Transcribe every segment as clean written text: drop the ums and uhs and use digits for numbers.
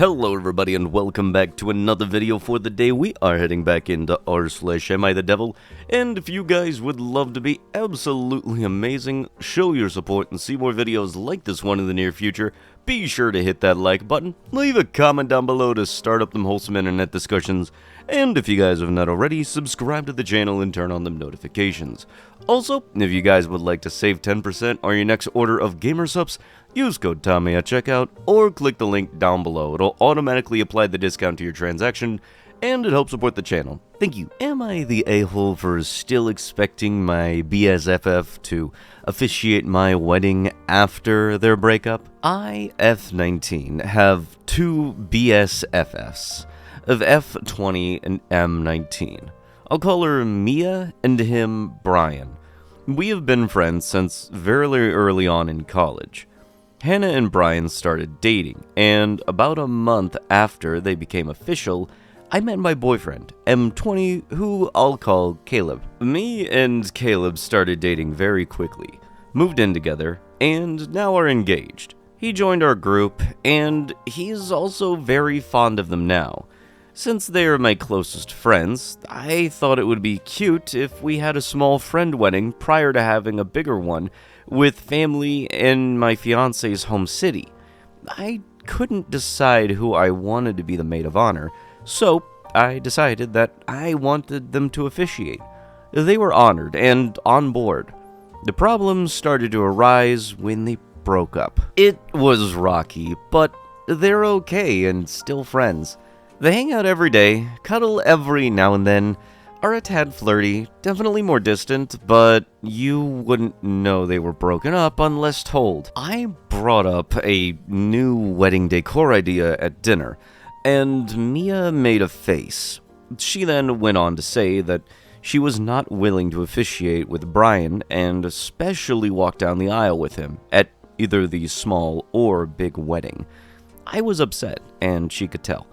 Hello everybody and welcome back to another video for the day. We are heading back into r/AmITheDevil, and if you guys would love to be absolutely amazing, show your support and see more videos like this one in the near future, be sure to hit that like button, leave a comment down below to start up them wholesome internet discussions, and if you guys have not already, subscribe to the channel and turn on them notifications. Also, if you guys would like to save 10% on your next order of gamer subs, use code Tommy at checkout, or click the link down below. It'll automatically apply the discount to your transaction, and it helps support the channel. Thank you. Am I the a-hole for still expecting my BSFF to officiate my wedding after their breakup? I, F19, have two BSFFs, of F20 and M19. I'll call her Mia and him Brian. We have been friends since very early on in college. Hannah and Brian started dating, and about a month after they became official, I met my boyfriend, M20, who I'll call Caleb. Me and Caleb started dating very quickly, moved in together, and now are engaged. He joined our group, and he's also very fond of them now. Since they are my closest friends, I thought it would be cute if we had a small friend wedding prior to having a bigger one with family in my fiance's home city. I couldn't decide who I wanted to be the maid of honor, so I decided that I wanted them to officiate. They were honored and on board. The problems started to arise when they broke up. It was rocky, but they're okay and still friends. They hang out every day, cuddle every now and then, are a tad flirty, definitely more distant, but you wouldn't know they were broken up unless told. I brought up a new wedding decor idea at dinner, and Mia made a face. She then went on to say that she was not willing to officiate with Brian and especially walk down the aisle with him at either the small or big wedding. I was upset, and she could tell.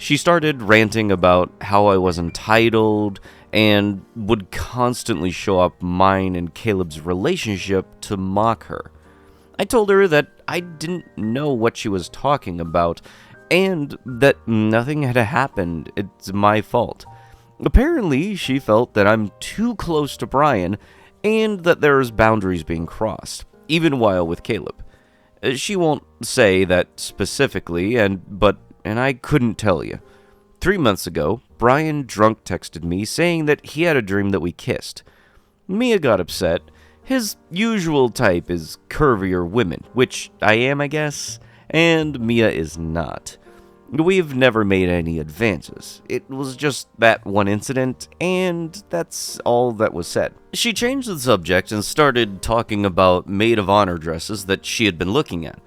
She started ranting about how I was entitled and would constantly show up mine and Caleb's relationship to mock her. I told her that I didn't know what she was talking about and that nothing had happened. It's my fault. Apparently, she felt that I'm too close to Brian and that there's boundaries being crossed, even while with Caleb. She won't say that specifically, but I couldn't tell you. 3 months ago, Brian drunk texted me saying that he had a dream that we kissed. Mia got upset. His usual type is curvier women, which I am, I guess, and Mia is not. We've never made any advances. It was just that one incident, and that's all that was said. She changed the subject and started talking about maid of honor dresses that she had been looking at.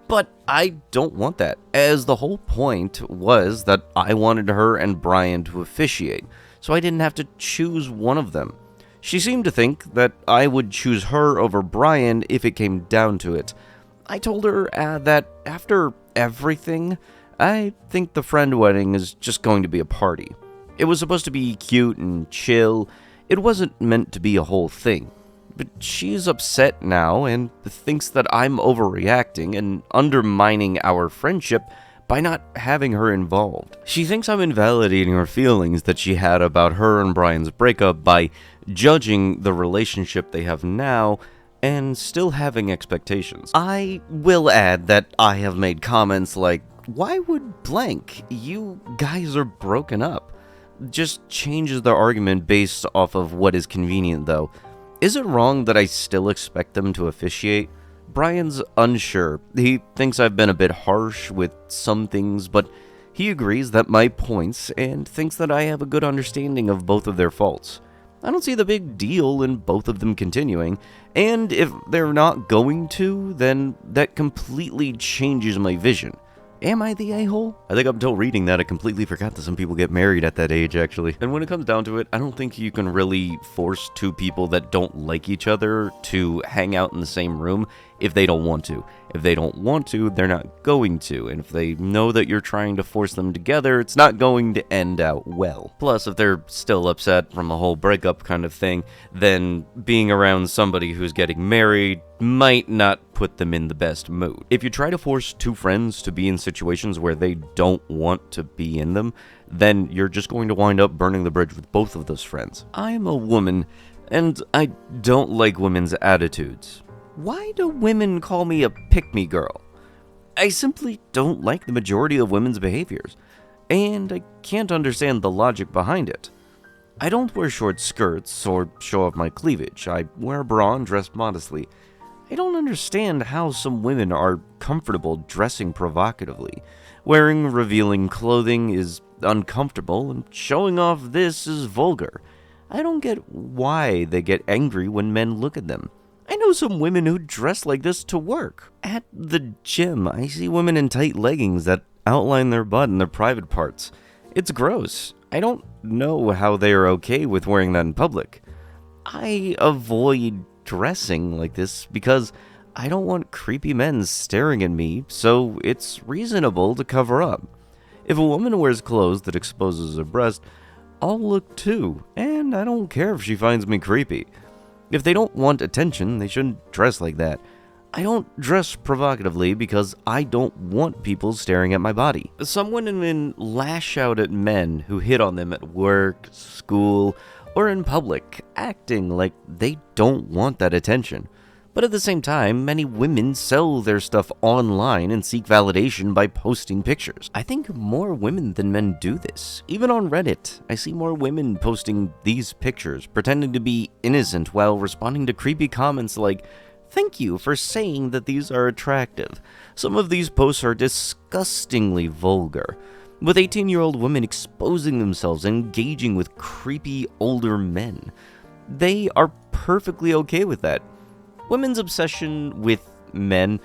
But I don't want that, as the whole point was that I wanted her and Brian to officiate, so I didn't have to choose one of them. She seemed to think that I would choose her over Brian if it came down to it. I told her that after everything, I think the friend wedding is just going to be a party. It was supposed to be cute and chill. It wasn't meant to be a whole thing. But she's upset now and thinks that I'm overreacting and undermining our friendship by not having her involved. She thinks I'm invalidating her feelings that she had about her and Brian's breakup by judging the relationship they have now and still having expectations. I will add that I have made comments like, "Why would blank? You guys are broken up." Just changes the argument based off of what is convenient though. Is it wrong that I still expect them to officiate? Brian's unsure. He thinks I've been a bit harsh with some things, but he agrees that my points and thinks that I have a good understanding of both of their faults. I don't see the big deal in both of them continuing, and if they're not going to, then that completely changes my vision. Am I the a-hole? I think up until reading that, I completely forgot that some people get married at that age, actually. And when it comes down to it, I don't think you can really force two people that don't like each other to hang out in the same room if they don't want to. If they don't want to, they're not going to, and if they know that you're trying to force them together, it's not going to end out well. Plus, if they're still upset from a whole breakup kind of thing, then being around somebody who's getting married might not put them in the best mood. If you try to force two friends to be in situations where they don't want to be in them, then you're just going to wind up burning the bridge with both of those friends. I'm a woman, and I don't like women's attitudes. Why do women call me a pick-me girl? I simply don't like the majority of women's behaviors, and I can't understand the logic behind it. I don't wear short skirts or show off my cleavage. I wear a bra and dress modestly. I don't understand how some women are comfortable dressing provocatively. Wearing revealing clothing is uncomfortable, and showing off this is vulgar. I don't get why they get angry when men look at them. I know some women who dress like this to work. At the gym, I see women in tight leggings that outline their butt and their private parts. It's gross. I don't know how they are okay with wearing that in public. I avoid dressing like this because I don't want creepy men staring at me, so it's reasonable to cover up. If a woman wears clothes that exposes her breast, I'll look too, and I don't care if she finds me creepy. If they don't want attention, they shouldn't dress like that. I don't dress provocatively because I don't want people staring at my body. Some women lash out at men who hit on them at work, school, or in public, acting like they don't want that attention. But at the same time, many women sell their stuff online and seek validation by posting pictures. I think more women than men do this. Even on Reddit, I see more women posting these pictures, pretending to be innocent while responding to creepy comments like, "Thank you for saying that these are attractive." Some of these posts are disgustingly vulgar, with 18-year-old women exposing themselves and engaging with creepy older men. They are perfectly okay with that. Women's obsession with men,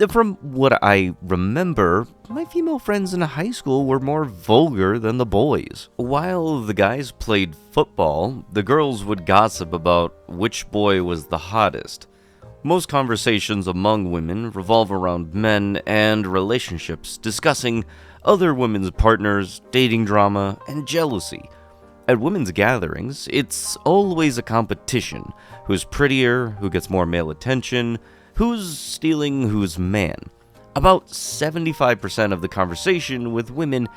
from what I remember, my female friends in high school were more vulgar than the boys. While the guys played football, the girls would gossip about which boy was the hottest. Most conversations among women revolve around men and relationships, discussing other women's partners, dating drama, and jealousy. At women's gatherings, it's always a competition. Who's prettier, who gets more male attention, who's stealing who's man. About 75% of the conversation with women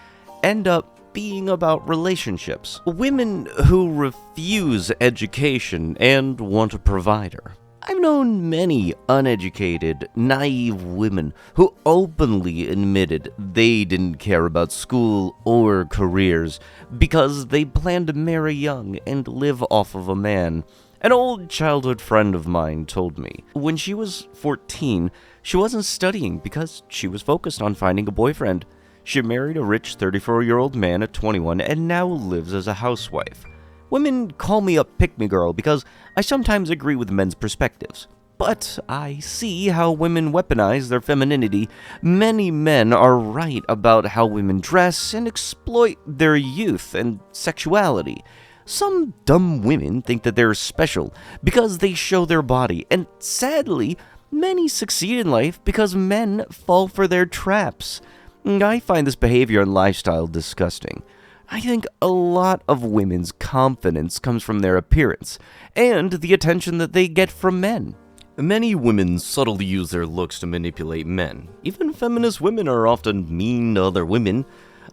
end up being about relationships. Women who refuse education and want a provider. I've known many uneducated, naive women who openly admitted they didn't care about school or careers because they planned to marry young and live off of a man. An old childhood friend of mine told me when she was 14, she wasn't studying because she was focused on finding a boyfriend. She married a rich 34-year-old man at 21 and now lives as a housewife. Women call me a pick-me girl because I sometimes agree with men's perspectives. But I see how women weaponize their femininity. Many men are right about how women dress and exploit their youth and sexuality. Some dumb women think that they're special because they show their body, and sadly, many succeed in life because men fall for their traps. I find this behavior and lifestyle disgusting. I think a lot of women's confidence comes from their appearance and the attention that they get from men. Many women subtly use their looks to manipulate men. Even feminist women are often mean to other women.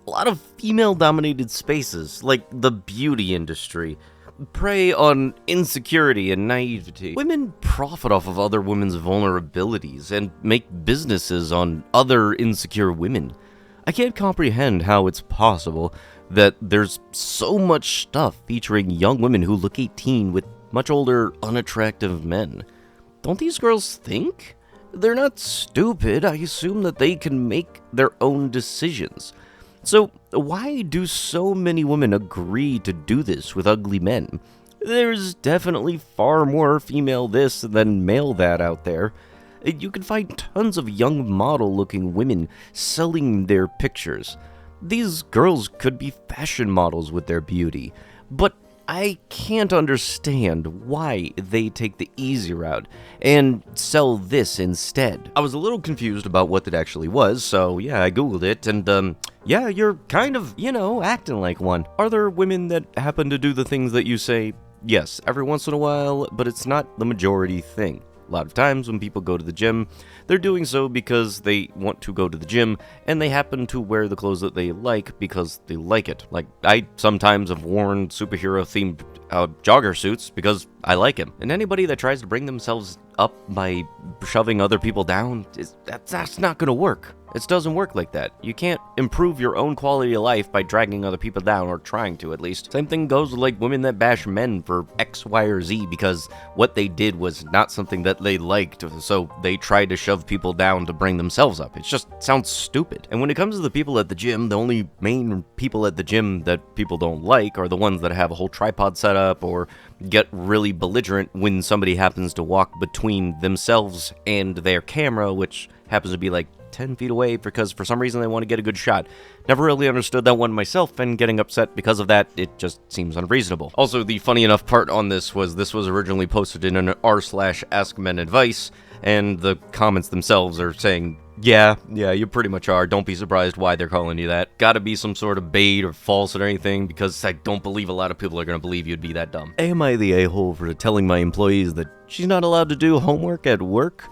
A lot of female-dominated spaces, like the beauty industry, prey on insecurity and naivety. Women profit off of other women's vulnerabilities and make businesses on other insecure women. I can't comprehend how it's possible that there's so much stuff featuring young women who look 18 with much older, unattractive men. Don't these girls think? They're not stupid. I assume that they can make their own decisions. So why do so many women agree to do this with ugly men? There's definitely far more female this than male that out there. You can find tons of young model-looking women selling their pictures. These girls could be fashion models with their beauty, but I can't understand why they take the easy route and sell this instead. I was a little confused about what it actually was, so yeah, I googled it, and yeah, you're kind of, acting like one. Are there women that happen to do the things that you say? Yes, every once in a while, but it's not the majority thing. A lot of times when people go to the gym, they're doing so because they want to go to the gym, and they happen to wear the clothes that they like because they like it. Like, I sometimes have worn superhero-themed jogger suits because I like them. And anybody that tries to bring themselves up by shoving other people down, that's not gonna work. It doesn't work like that. You can't improve your own quality of life by dragging other people down, or trying to at least. Same thing goes with like women that bash men for X, Y, or Z because what they did was not something that they liked, so they tried to shove people down to bring themselves up. It just sounds stupid. And when it comes to the people at the gym, the only main people at the gym that people don't like are the ones that have a whole tripod set up or get really belligerent when somebody happens to walk between themselves and their camera, which happens to be like 10 feet away because for some reason they want to get a good shot. Never really understood that one myself, and getting upset because of that, it just seems unreasonable. Also, the funny enough part on this was originally posted in an r/AskMenAdvice, and the comments themselves are saying, yeah, you pretty much are. Don't be surprised why they're calling you that. Gotta be some sort of bait or false or anything, because I don't believe a lot of people are gonna believe you'd be that dumb. Am I the a-hole for telling my employees that she's not allowed to do homework at work?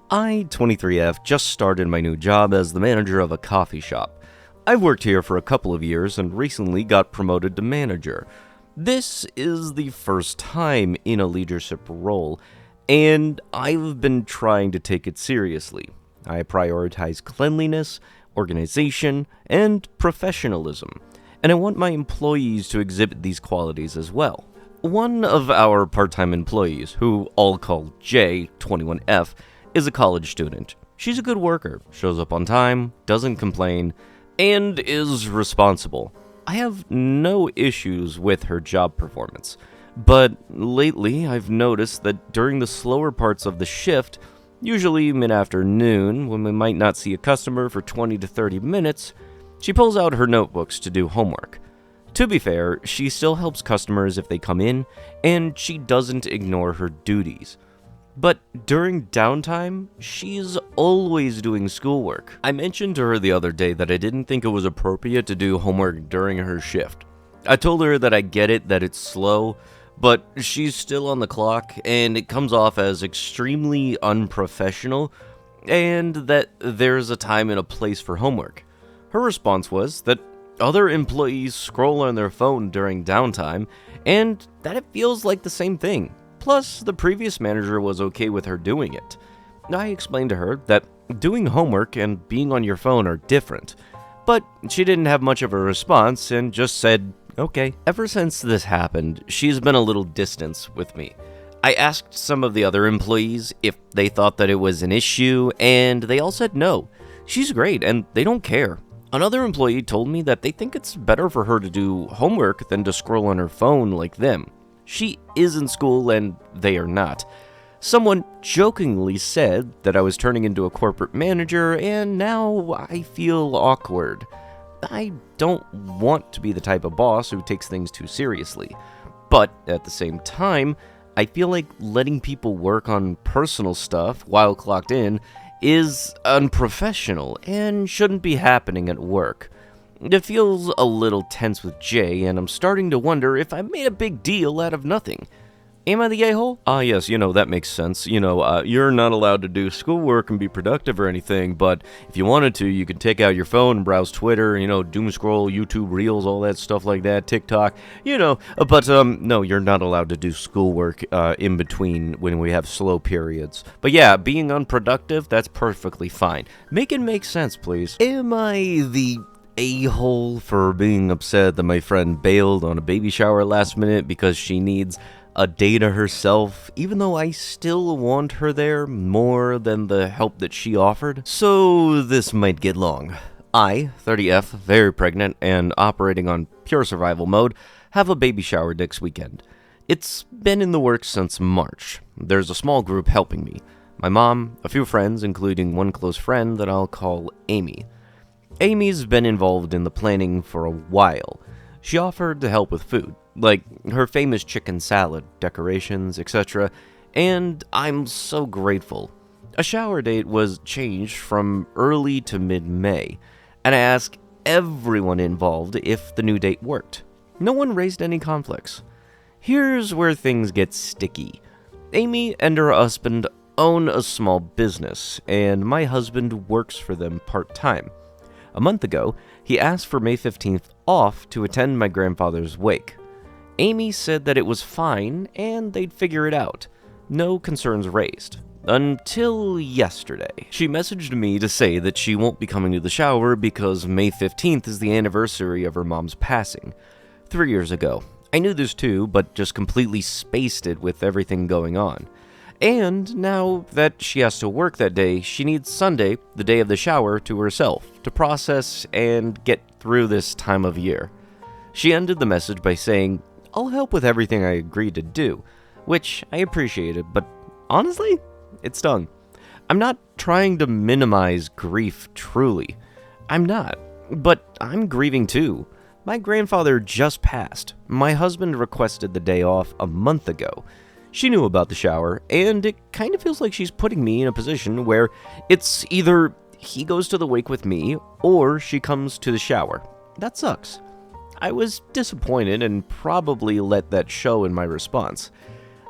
I, 23F, just started my new job as the manager of a coffee shop. I've worked here for a couple of years and recently got promoted to manager. This is the first time in a leadership role, and I've been trying to take it seriously. I prioritize cleanliness, organization, and professionalism, and I want my employees to exhibit these qualities as well. One of our part-time employees, who I'll call J, 21F, is a college student. She's a good worker, shows up on time, doesn't complain, and is responsible. I have no issues with her job performance, but lately I've noticed that during the slower parts of the shift, usually mid-afternoon, when we might not see a customer for 20 to 30 minutes, she pulls out her notebooks to do homework. To be fair, she still helps customers if they come in, and she doesn't ignore her duties. But during downtime, she's always doing schoolwork. I mentioned to her the other day that I didn't think it was appropriate to do homework during her shift. I told her that I get it, that it's slow, but she's still on the clock, and it comes off as extremely unprofessional, and that there's a time and a place for homework. Her response was that other employees scroll on their phone during downtime, and that it feels like the same thing. Plus, the previous manager was okay with her doing it. I explained to her that doing homework and being on your phone are different, but she didn't have much of a response and just said, okay. Ever since this happened, she's been a little distant with me. I asked some of the other employees if they thought that it was an issue, and they all said no. She's great, and they don't care. Another employee told me that they think it's better for her to do homework than to scroll on her phone like them. She is in school and they are not. Someone jokingly said that I was turning into a corporate manager, and now I feel awkward. I don't want to be the type of boss who takes things too seriously, but at the same time, I feel like letting people work on personal stuff while clocked in is unprofessional and shouldn't be happening at work. It feels a little tense with Jay, and I'm starting to wonder if I made a big deal out of nothing. Am I the a-hole? Yes, that makes sense. You're not allowed to do schoolwork and be productive or anything, but if you wanted to, you could take out your phone and browse Twitter, doom scroll, YouTube Reels, all that stuff like that, TikTok, but no, you're not allowed to do schoolwork in between when we have slow periods. But yeah, being unproductive, that's perfectly fine. Make it make sense, please. Am I the a-hole for being upset that my friend bailed on a baby shower last minute because she needs a day to herself, even though I still want her there more than the help that she offered? So this might get long. I, 30F, very pregnant and operating on pure survival mode, have a baby shower next weekend. It's been in the works since March. There's a small group helping me. My mom, a few friends, including one close friend that I'll call Amy. Amy's been involved in the planning for a while. She offered to help with food. like her famous chicken salad, decorations, etc., and I'm so grateful. A shower date was changed from early to mid-May, and I asked everyone involved if the new date worked. No one raised any conflicts. Here's where things get sticky. Amy and her husband own a small business, and my husband works for them part-time. A month ago, he asked for May 15th off to attend my grandfather's wake. Amy said that it was fine and they'd figure it out. No concerns raised. Until yesterday. She messaged me to say that she won't be coming to the shower because May 15th is the anniversary of her mom's passing. 3 years ago. I knew this too, but just completely spaced it with everything going on. And now that she has to work that day, she needs Sunday, the day of the shower, to herself to process and get through this time of year. She ended the message by saying, "I'll help with everything I agreed to do," which I appreciated, but honestly, it stung. I'm not trying to minimize grief, truly. I'm not, but I'm grieving too. My grandfather just passed. My husband requested the day off a month ago. She knew about the shower, and it kind of feels like she's putting me in a position where it's either he goes to the wake with me, or she comes to the shower. That sucks. I was disappointed and probably let that show in my response.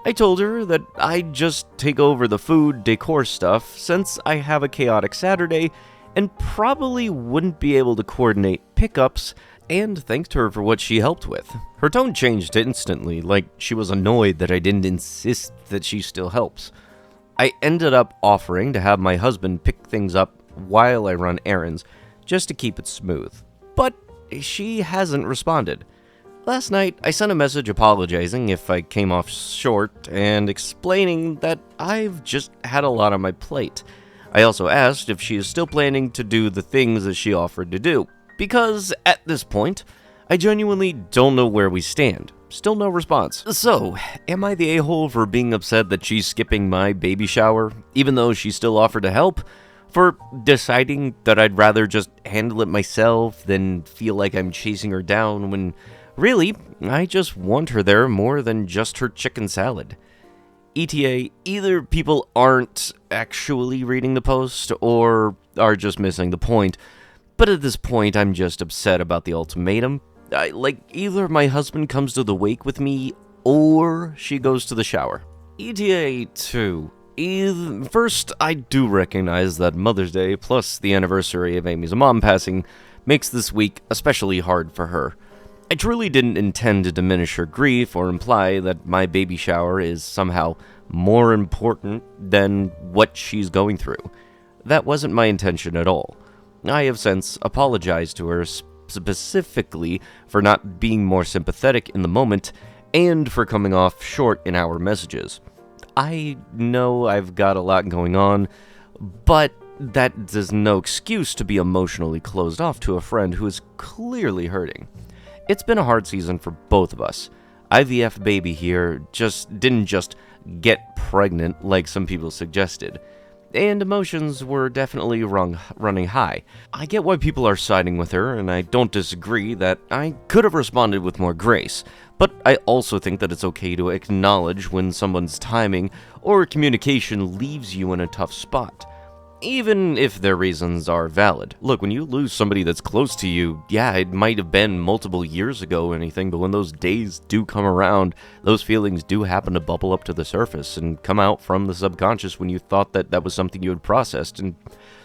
I told her that I'd just take over the food, decor stuff, since I have a chaotic Saturday, and probably wouldn't be able to coordinate pickups, and thanked her for what she helped with. Her tone changed instantly, like she was annoyed that I didn't insist that she still helps. I ended up offering to have my husband pick things up while I run errands, just to keep it smooth. But she hasn't responded. Last night, I sent a message apologizing if I came off short and explaining that I've just had a lot on my plate. I also asked if she is still planning to do the things that she offered to do, because at this point, I genuinely don't know where we stand. Still no response. So, am I the a-hole for being upset that she's skipping my baby shower, even though she still offered to help? For deciding that I'd rather just handle it myself than feel like I'm chasing her down when really, I just want her there more than just her chicken salad. ETA, either people aren't actually reading the post or are just missing the point. But at this point, I'm just upset about the ultimatum. Either my husband comes to the wake with me, or she goes to the shower. ETA 2. First, I do recognize that Mother's Day, plus the anniversary of Amy's mom passing, makes this week especially hard for her. I truly didn't intend to diminish her grief or imply that my baby shower is somehow more important than what she's going through. That wasn't my intention at all. I have since apologized to her specifically for not being more sympathetic in the moment and for coming off short in our messages. I know I've got a lot going on, but that is no excuse to be emotionally closed off to a friend who is clearly hurting. It's been a hard season for both of us. IVF baby here didn't just get pregnant like some people suggested. And emotions were definitely running high. I get why people are siding with her, and I don't disagree that I could have responded with more grace, but I also think that it's okay to acknowledge when someone's timing or communication leaves you in a tough spot, even if their reasons are valid. Look, when you lose somebody that's close to you, yeah, it might have been multiple years ago or anything, but when those days do come around, those feelings do happen to bubble up to the surface and come out from the subconscious when you thought that that was something you had processed, and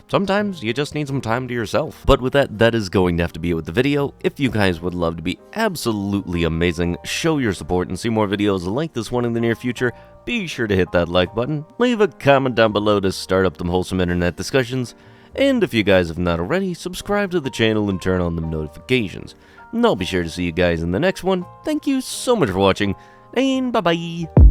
sometimes you just need some time to yourself. But with that, that is going to have to be it with the video. If you guys would love to be absolutely amazing, show your support and see more videos like this one in the near future, be sure to hit that like button, leave a comment down below to start up them wholesome internet discussions, and if you guys have not already, subscribe to the channel and turn on them notifications. And I'll be sure to see you guys in the next one. Thank you so much for watching, and bye-bye!